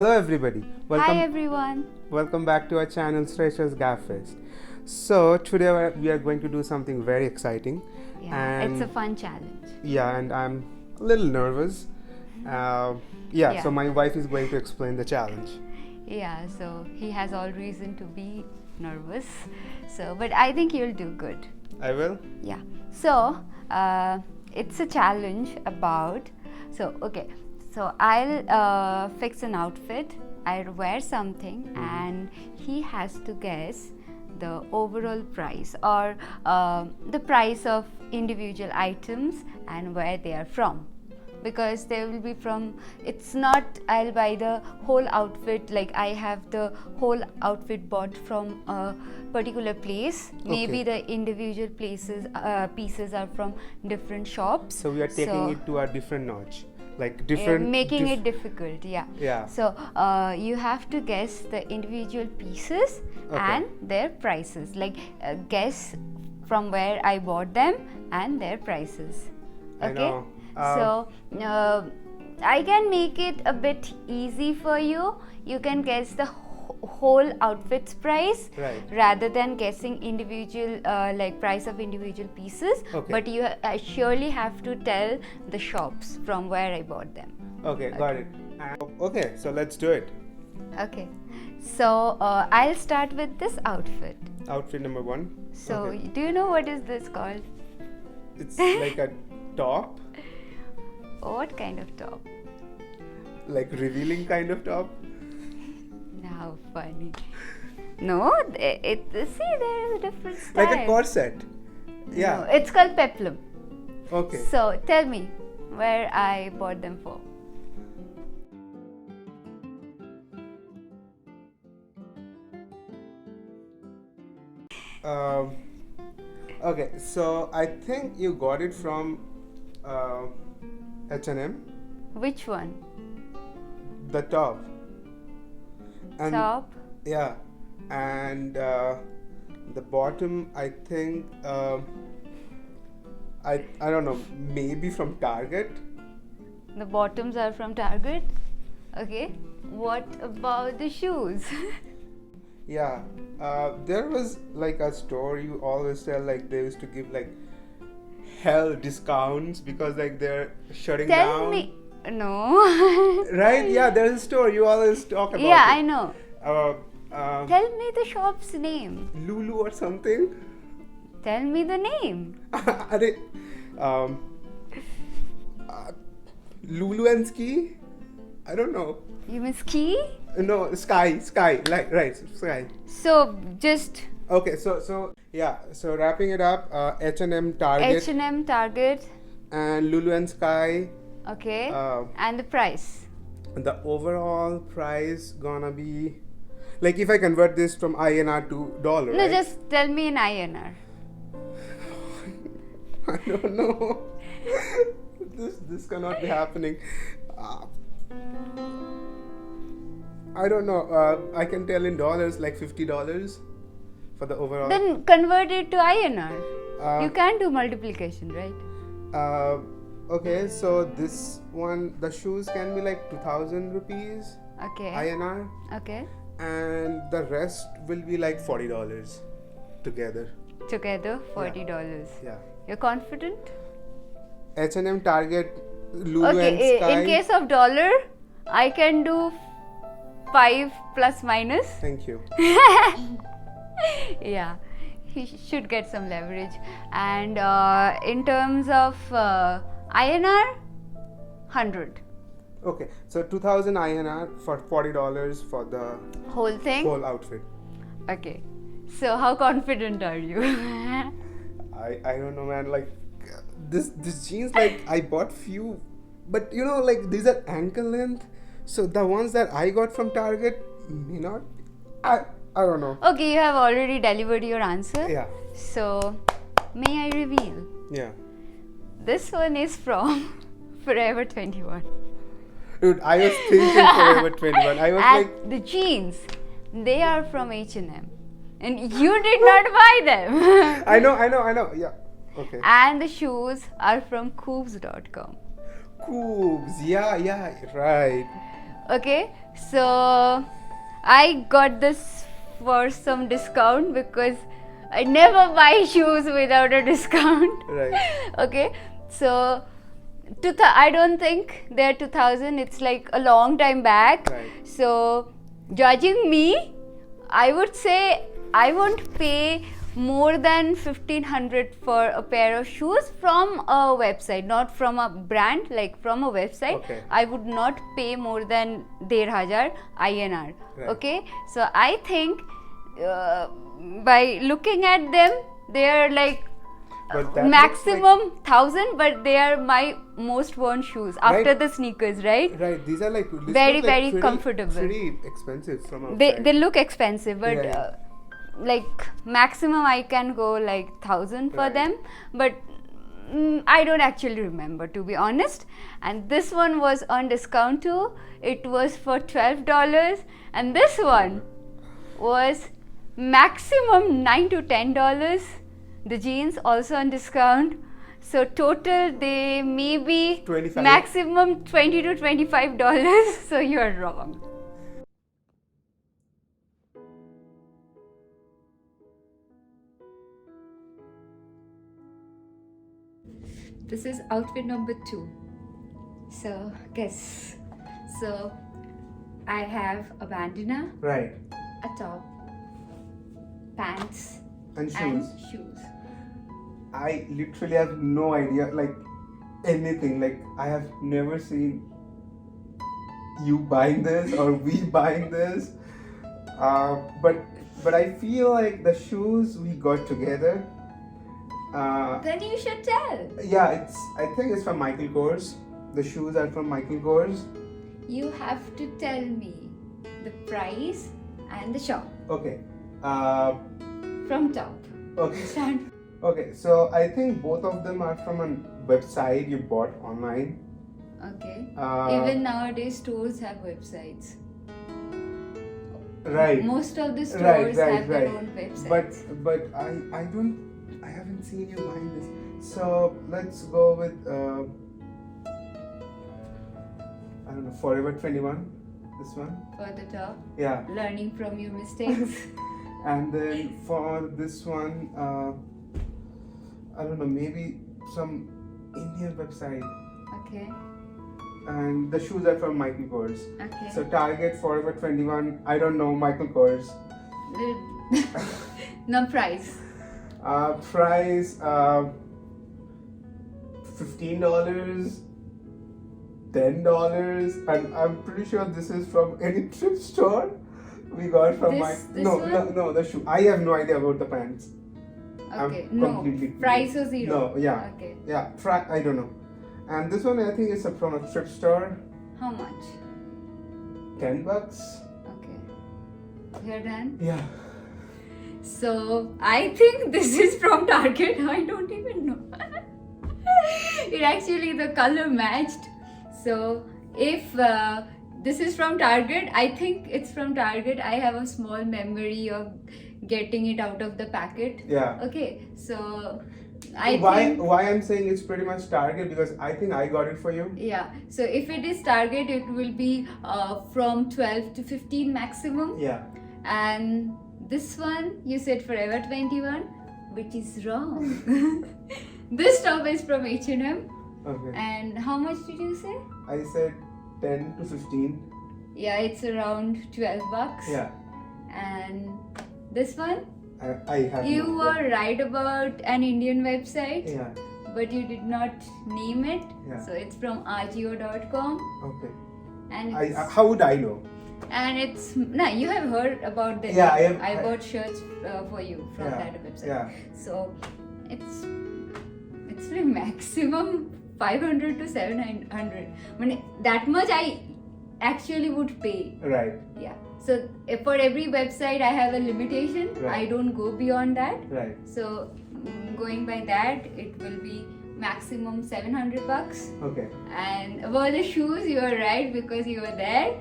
Hello everybody. Hi everyone. Welcome back to our channel Shresh's Gap Fest. So today we are going to do something very exciting. Yeah, it's a fun challenge. Yeah, and I'm a little nervous. So my wife is going to explain the challenge. Yeah, so he has all reason to be nervous. But I think you'll do good. I will? Yeah. So, it's a challenge about. So I'll fix an outfit. I'll wear something, and he has to guess the overall price or the price of individual items and where they are from. Because they will be from, it's not I'll buy the whole outfit, like I have the whole outfit bought from a particular place. Maybe the individual pieces are from different shops. So we are taking it to a different notch. Like different, making it difficult. Yeah. So you have to guess the individual pieces and their prices, like guess from where I bought them and their prices. I know. I can make it a bit easy for you. You can guess the whole outfit's price rather than guessing individual like price of individual pieces. But you surely have to tell the shops from where I bought them. Okay, got it. Okay, so let's do it. Okay, so I'll start with this outfit. Outfit number 1. So do you know what is this called? It's like a top. What kind of top? Like revealing kind of top? How funny. No, see, there is a different style. Like a corset. Yeah. No, it's called peplum. Okay. So tell me where I bought them for. Okay, so I think you got it from H&M. Which one? The top. And top? Yeah, and the bottom, I think I don't know, maybe from Target. The bottoms are from Target. Okay. What about the shoes? Yeah, there was like a store you always tell, like they used to give like hell discounts because like they're shutting down. Tell me. No. Right? Yeah, there's a store you always talk about. Yeah, I know. Tell me the shop's name. Lulu or something. Tell me the name. Lulu and Ski? I don't know. You mean ski? No, Sky, like right, Sky. So just. Okay, so wrapping it up, H&M, Target. H&M, Target. And Lulu and Sky. Okay. And the price? The overall price gonna be, like if I convert this from INR to dollar. No, just tell me in INR. I don't know. This cannot be happening. I don't know. I can tell in dollars, like $50 for the overall. Then convert it to INR. You can do multiplication, right? Okay, so this one, the shoes can be like 2,000 rupees. Okay. INR. Okay. And the rest will be like $40 together. Together, $40. Yeah. You're confident? H&M, Target, Lulu and Sky. In case of dollar, I can do 5 plus minus. Thank you. Yeah, he should get some leverage. And in terms of INR, 100. Okay, so 2,000 INR for $40 for the whole thing? Whole outfit. Okay, so how confident are you? I don't know, man. Like this jeans, like I bought few, but you know, like these are ankle length. So the ones that I got from Target may not. I don't know. Okay, you have already delivered your answer. Yeah. So may I reveal? Yeah. This one is from Forever 21. Dude, I was thinking Forever 21. I was and like, the jeans, they are from H&M, and you did not buy them. I know. Yeah. Okay. And the shoes are from Koobs.com. Koobs. Yeah, right. Okay, So I got this for some discount because I never buy shoes without a discount. Right. Okay, so I don't think they're 2000. It's like a long time back. Right. So judging me, I would say I won't pay more than 1500 for a pair of shoes from a website, not from a brand, like from a website. Okay. I would not pay more than 1500 INR. Right. Okay, so I think by looking at them, they are like But that looks maximum 1000, but they are my most worn shoes after Right. the sneakers, right? Right, these are like this Very, looks like very pretty, comfortable. Pretty expensive from They outside. they look expensive, but Yeah. like maximum I can go like 1000 for Right. them, but I don't actually remember, to be honest. And this one was on discount too. It was for $12, and this one was maximum $9 to $10. The jeans also on discount. So total they may be 25. maximum $20 to $25. So you're wrong. This is outfit number 2. So guess. So I have a bandana, Right. a top, pants, And shoes. and shoes. I literally have no idea, like anything. Like I have never seen you buying this or we buying this. But I feel like the shoes we got together. Then you should tell. Yeah, I think it's from Michael Kors. The shoes are from Michael Kors. You have to tell me the price and the shop Okay. from top. Okay. Start. Okay. So I think both of them are from a website you bought online. Okay. Uh, Even nowadays, stores have websites. Right. Most of the stores Right. have their own websites. But I haven't seen you buying this. So let's go with I don't know, Forever 21. This one. For the top, Yeah. learning from your mistakes. And then for this one, I don't know, maybe some Indian website. Okay. And the shoes are from Michael Kors. Okay. So Target, Forever 21. I don't know Michael Kors. No price. Price $15, $10, and I'm pretty sure this is from any thrift store we got from This no one? the shoe. I have no idea about the pants. Okay. I'm No. completely Price or zero? No, yeah. Okay. Yeah, I don't know. And this one I think is from a thrift store. How much? $10. Okay. You're done? Yeah. So I think this is from Target. I don't even know. It actually the color matched. So if this is from Target, I think it's from Target. I have a small memory of getting it out of the packet. Yeah. Okay, so Why I'm saying it's pretty much Target because I think I got it for you. yeah. So if it is Target, it will be from 12 to 15 maximum. Yeah. And this one you said Forever 21, which is wrong. This top is from H&M. Okay. And how much did you say? I said 10 to 15. Yeah, it's around $12. Yeah. And this one, I have. you no were idea. right about an Indian website, Yeah. but you did not name it. Yeah. So it's from Ajio.com, Okay. and I it's, how would I know? you have heard about the Yeah, name. I bought shirts for you from Yeah, that website. yeah. So it's like maximum 500 to 700. I mean, that much I actually would pay. Right. Yeah. So for every website I have a limitation. Right. I don't go beyond that. Right. So going by that, it will be maximum $700. Okay. And about the shoes, you are right because you were there.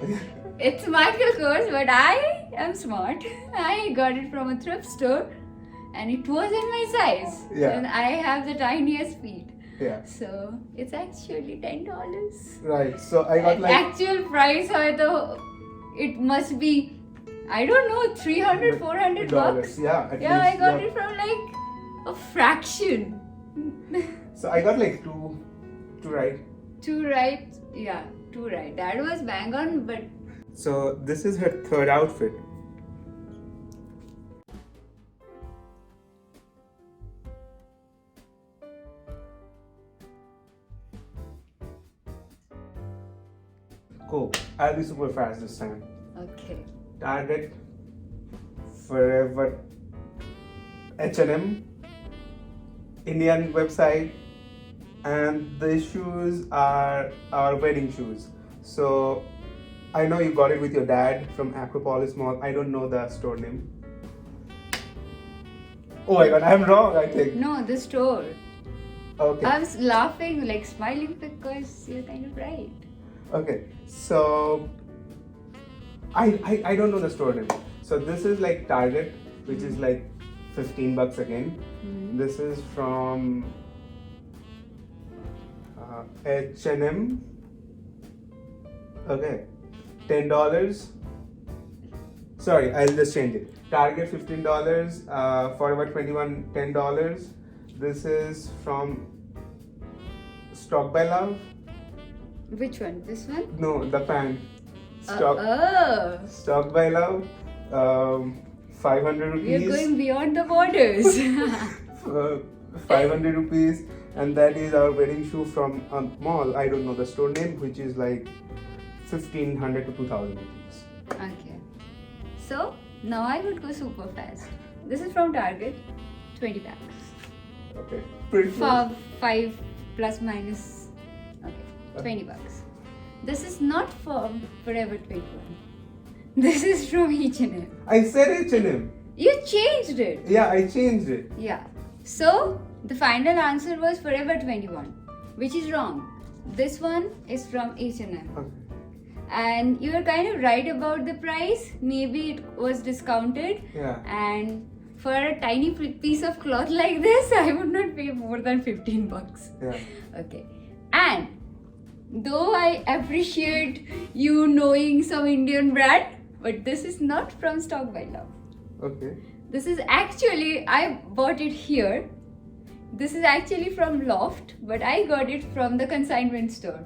It's Michael Kors, but I am smart. I got it from a thrift store, and it was in my size. Yeah. And I have the tiniest feet. Yeah. So it's actually $10. Right. So I got like Actual price है तो it must be, I don't know, 300, 400 bucks. Yeah, at Yeah, least, I got it from like a fraction. So I got like two right. Two right, yeah, two right. That was bang on, but So this is her third outfit. Cool. I'll be super fast this time. okay. Target, Forever, H&M, Indian website, and the shoes are our wedding shoes. So I know you got it with your dad from Acropolis Mall. I don't know the store name. Oh my god, I'm wrong, I think. No, the store. Okay. I was laughing, like smiling because you're kind of right. Okay, so I don't know the store name. So this is like Target, which is like 15 bucks again. Mhm. This is from H&M. Okay, $10. Sorry, I'll just change it. Target $15. Forever 21 $10. This is from Stock by Love. Which one? This one? No, the pant. Oh, Stock by Love, 500 you're rupees. going beyond the borders. 500 rupees, and that is our wedding shoe from a mall. I don't know the store name, which is like 1500 to 2000 rupees. Okay. So now I would go super fast. This is from Target, 20 packs. Okay, pretty close. 5 plus minus. Okay, 20 bucks. This is not from Forever 21. This is from H&M. I said H&M. You changed it. Yeah, I changed it. Yeah. So the final answer was Forever 21, which is wrong. This one is from H&M. Okay. And you were kind of right about the price. Maybe it was discounted. Yeah. And for a tiny piece of cloth like this, I would not pay more than 15 bucks. Yeah. Okay. And though I appreciate you knowing some Indian brand, but this is not from Stock by Love. Okay. This is actually, I bought it here. This is actually from Loft, but I got it from the consignment store.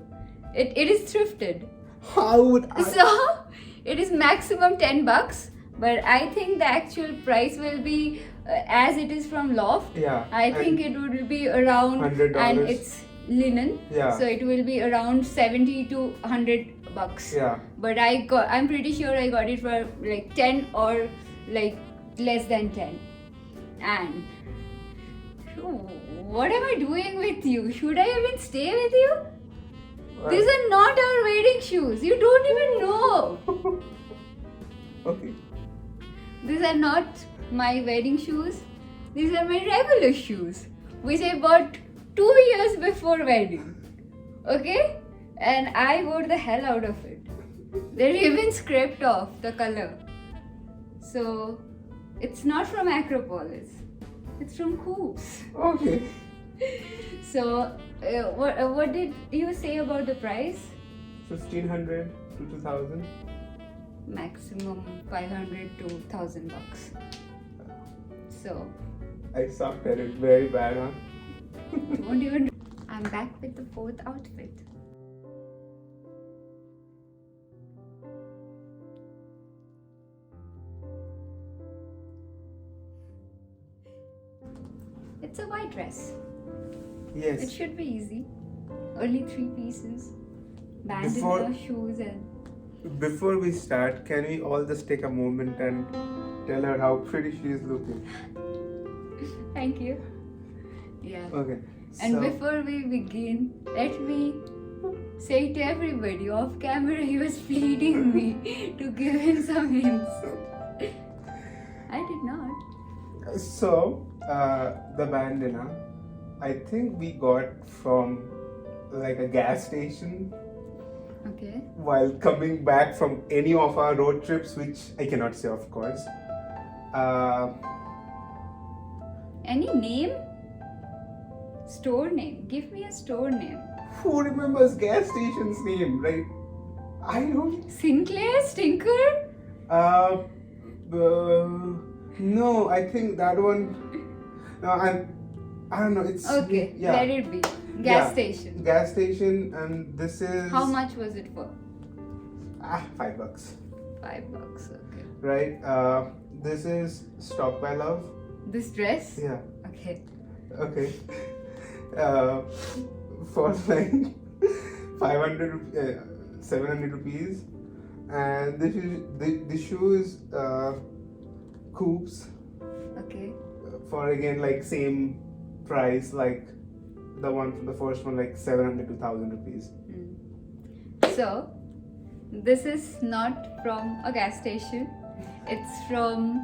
It is thrifted. How would I? So it is maximum 10 bucks, but I think the actual price will be as it is from Loft. Yeah. I think it would be around $100. and it's linen. Yeah. So it will be around 70 to 100 bucks. Yeah. But I'm pretty sure I got it for like 10 or like less than 10. And what am I doing with you? Should I even stay with you? These are not our wedding shoes. You don't even know. Okay. These are not my wedding shoes. These are my regular shoes, which I bought 2 years before wedding. Okay? And I wore the hell out of it. They're even scraped off the color. So, it's not from Acropolis. It's from Coops. Okay. So, what did you say about the price? 1500 to 2000. Maximum 500 to 1000 bucks. So, I sucked at it very bad, huh? don't even. I'm back with the fourth outfit. It's a white dress. Yes. It should be easy. Only 3 pieces. Band in Before- your shoes and. Before we start, can we all just take a moment and tell her how pretty she is looking? Thank you. Yeah. Okay. And so, before we begin, let me say to everybody off camera, he was pleading me to give him some hints. I did not. So, the bandana, I think we got from like a gas station Okay. while coming back from any of our road trips, which I cannot say, of course. Any name? Store name. Give me a store name. Who remembers gas station's name, right? I don't. Sinclair Stinker? Uh, no, I think that one. No, I don't know. It's Okay, yeah. let it be. Gas Yeah. station. Gas station, and this is How much was it for? $5, $5. Okay. right? This is Stock by Love. This dress? Yeah. Okay. Okay. For like 700 rupees, and the shoe is Coops Okay. for again like same price like the one from the first one, like 700 to 1,000 rupees. So, this is not from a gas station. It's from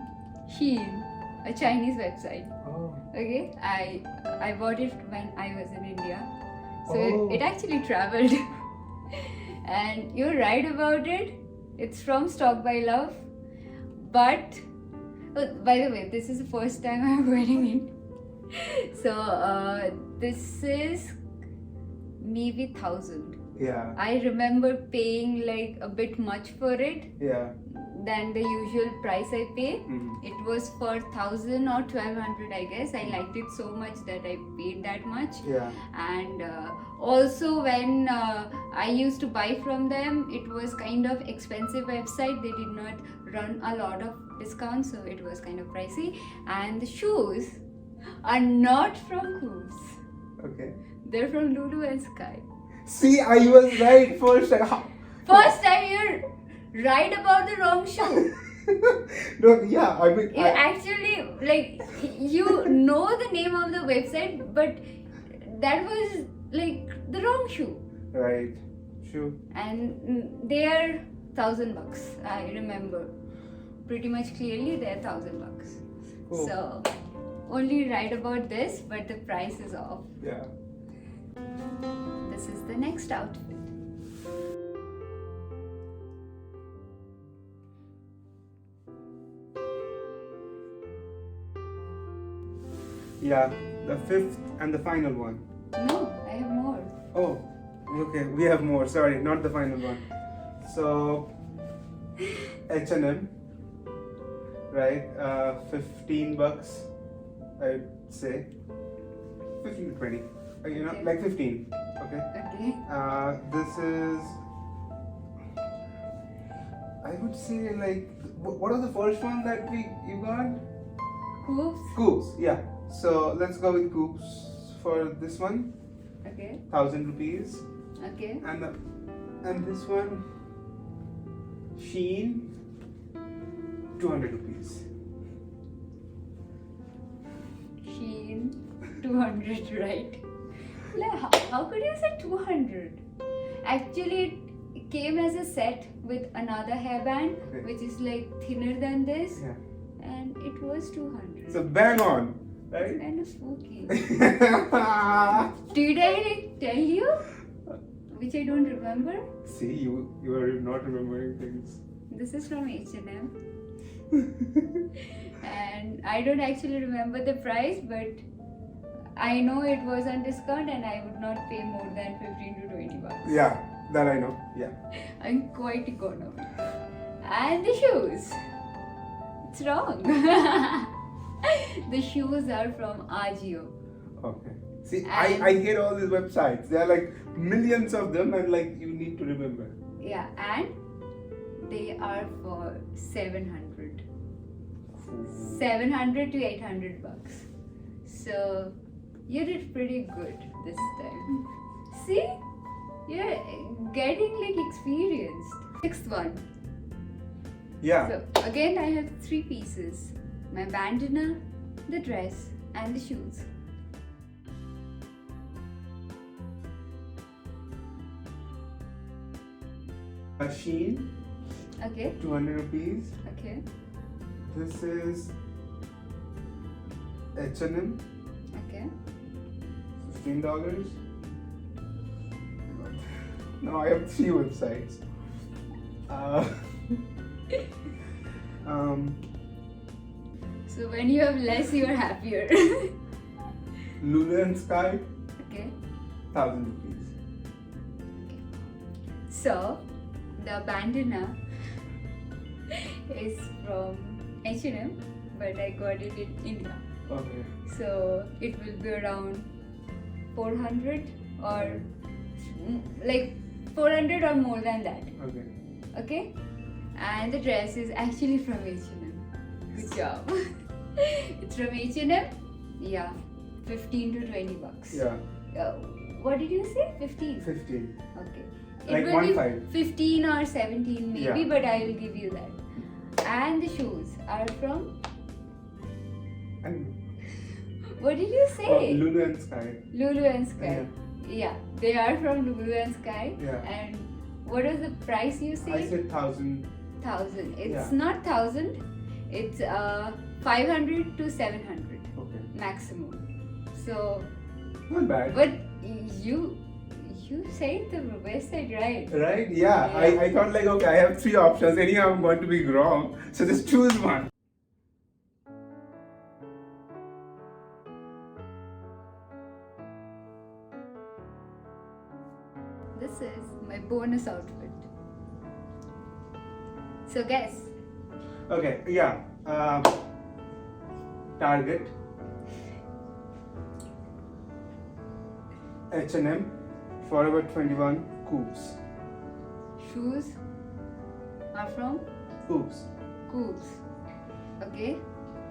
Shein, a Chinese website. Oh. Okay, I bought it when I was in India, so Oh. it actually traveled. And you're right about it. It's from Stock by Love, but by the way, this is the first time I'm wearing it. So this is maybe 1,000. Yeah. I remember paying like a bit much for it Yeah. than the usual price I pay. Mhm. It was for 1,000 or 1,200, I guess. I liked it so much that I paid that much. Yeah. And also, when I used to buy from them, it was kind of expensive website. They did not run a lot of discounts, so it was kind of pricey. And the shoes are not from Coops. Okay. They're from Lulu and Sky. See, I was right first. First time you're right about the wrong shoe. No, yeah, I mean, You actually, like, you know the name of the website, but that was like the wrong shoe. right. Shoe. And they are $1,000. I remember pretty much clearly they're $1,000. Cool. So only right about this, but the price is off. Yeah. This is the next outfit. Yeah. The fifth and the final one. No, I have more. Oh, okay. We have more. Sorry, not the final one. So, H&M, right? $15, I'd say. 15 to 20. You know, Okay. like 15. Okay. Okay. This is. I would say like. What was the first one that you got? Coops. Coops. Yeah. So let's go with Coops for this one. Okay. 1,000 rupees. Okay. And this one, Shein, 200 rupees. Shein, 200, right? Like, how could you say 200? Actually, it came as a set with another hairband, Okay. which is like thinner than this, Yeah. and it was 200. So bang on, It's right? kind of spooky. Did I like tell you? Which I don't remember. See, you are not remembering things. This is from H&M. And I don't actually remember the price, but I know it was on discount and I would not pay more than 15 to 20 bucks. Yeah, that I know. Yeah. I'm quite economic. And the shoes. It's wrong. The shoes are from Ajio. Okay. See, And- I hate all these websites. There are like millions of them, and like you need to remember. Yeah, and they are for 700. 700 to 800 bucks. So you did pretty good this time. See? You're getting like experienced. Sixth one. Yeah. So again I have 3 pieces. My bandana, the dress, and the shoes. Shein, Okay, 200 rupees. okay, This is H&M, okay. $15. Now I have 3 websites. Um, So when you have less, you're happier. Lulu and Sky, Okay. 1,000 rupees. So the bandana is from H&M, but I got it in India. Okay. So it will be around 400 or like 400 or more than that. Okay. Okay? And the dress is actually from H&M. Good job. It's from H&M. Yeah. 15 to 20 bucks. Yeah. What did you say? 15? 15. Okay. Like It will be 1.5. 15 or 17 maybe, Yeah. but I will give you that. And the shoes are from, And what did you say? Lulu and Sky. Lulu and Sky. Yeah, they are from Lulu and Sky. Yeah. And what was the price you said? I said 1,000. 1,000. It's Yeah. not 1,000. It's 500 to 700 Okay. maximum. So, Not bad. but you said the website right. Right? Yeah. I thought like, okay, I have 3 options. Anyhow, I'm going to be wrong. So just choose one. This is my bonus outfit. So guess. Okay. Yeah. Target. H&M. Forever 21. Coops. Shoes are from Coops. Coops. Okay.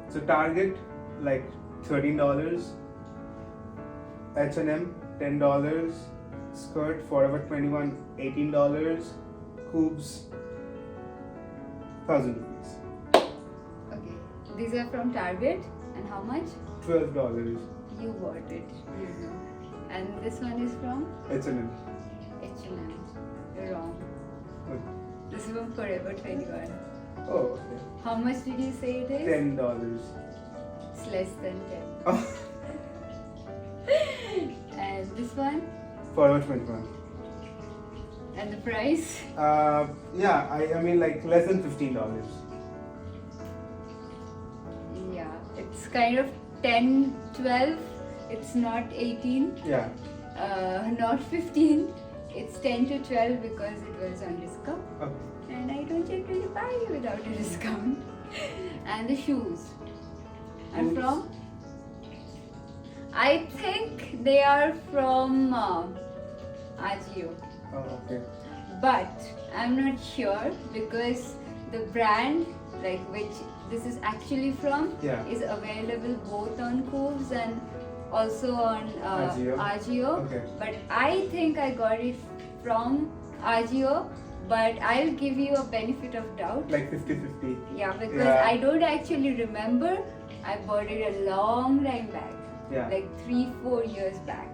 So Target like $13. H&M $10. Skirt Forever 21 $18. Coops 1,000 rupees. Okay. These are from Target. And how much? $12. You bought it. You know. And this one is from H&M. H&M. You're wrong. Okay. This is from Forever 21. Oh, okay. How much did you say it is? $10. It's less than 10. Oh, And this one? Forever 21. And the price? Yeah, I mean like less than $15. Yeah. It's kind of 10, 12. It's not 18. Yeah. Not 15. It's 10 to 12 because it was on discount. Okay. And I don't generally buy without a discount. And the shoes are Shoes. from? I think they are from Ajio. Oh, okay. But I'm not sure because the brand like which this is actually from Yeah. is available both on Cooves and also on Ajio. Okay. But I think I got it from Ajio, but I'll give you a benefit of doubt. Like 50-50. Yeah, because Yeah. I don't actually remember. I bought it a long time back. Yeah. Like 3-4 years back.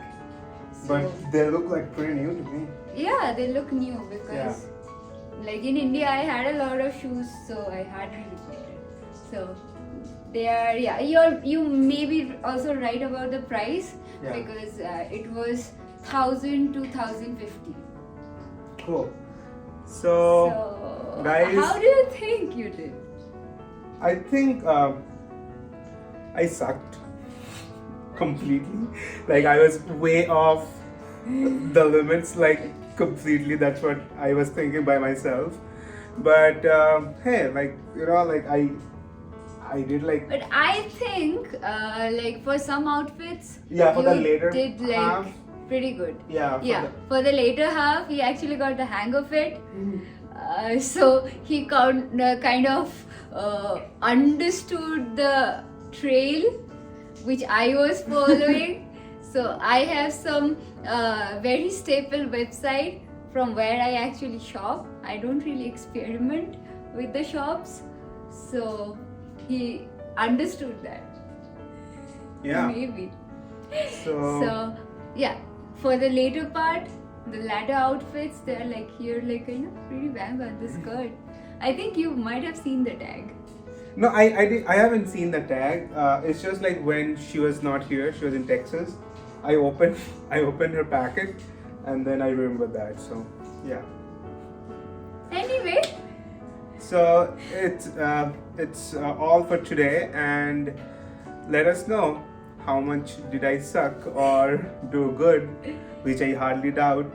So, But they look like pretty new to me. yeah, they look new because like in India I had a lot of shoes, so I hardly repeated. So they are, yeah, you may be also right about the price Yeah. because it was 1,000 to 1,050. Cool. So, So guys, how do you think you did? I think I sucked completely. Like I was way off the limits, like completely. That's what I was thinking by myself. But hey, like you know, like I did like But I think like for some outfits Yeah, for you the later did like half. pretty good. yeah. Yeah, for the later half, he actually got the hang of it. So he kind of understood the trail which I was following. So I have some very staple website from where I actually shop. I don't really experiment with the shops. So he understood that. Yeah. Maybe. So, So yeah, for the later part, the latter outfits, they're like here, like pretty bang on the skirt. I think you might have seen the tag. no, I haven't seen the tag. It's just like when she was not here, she was in Texas. I opened her packet, and then I remember that. So yeah. Anyway, So it's all for today, and let us know how much did I suck or do good, which I hardly doubt.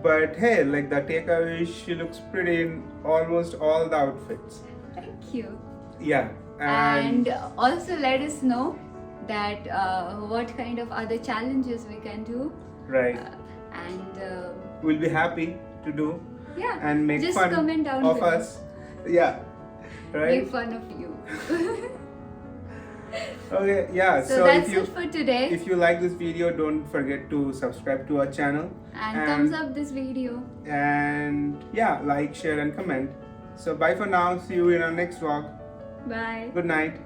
But hey, like the takeaway is she looks pretty in almost all the outfits. Thank you. Yeah. And also let us know that what kind of other challenges we can do. Right. And We'll be happy to do yeah, and make just fun comment down of below. us. Yeah. Right. Make fun of you. Okay, yeah. So that's it for today. If you like this video, don't forget to subscribe to our channel. And thumbs up this video. And yeah, like, share and comment. So bye for now. See you in our next vlog. Bye. Good night.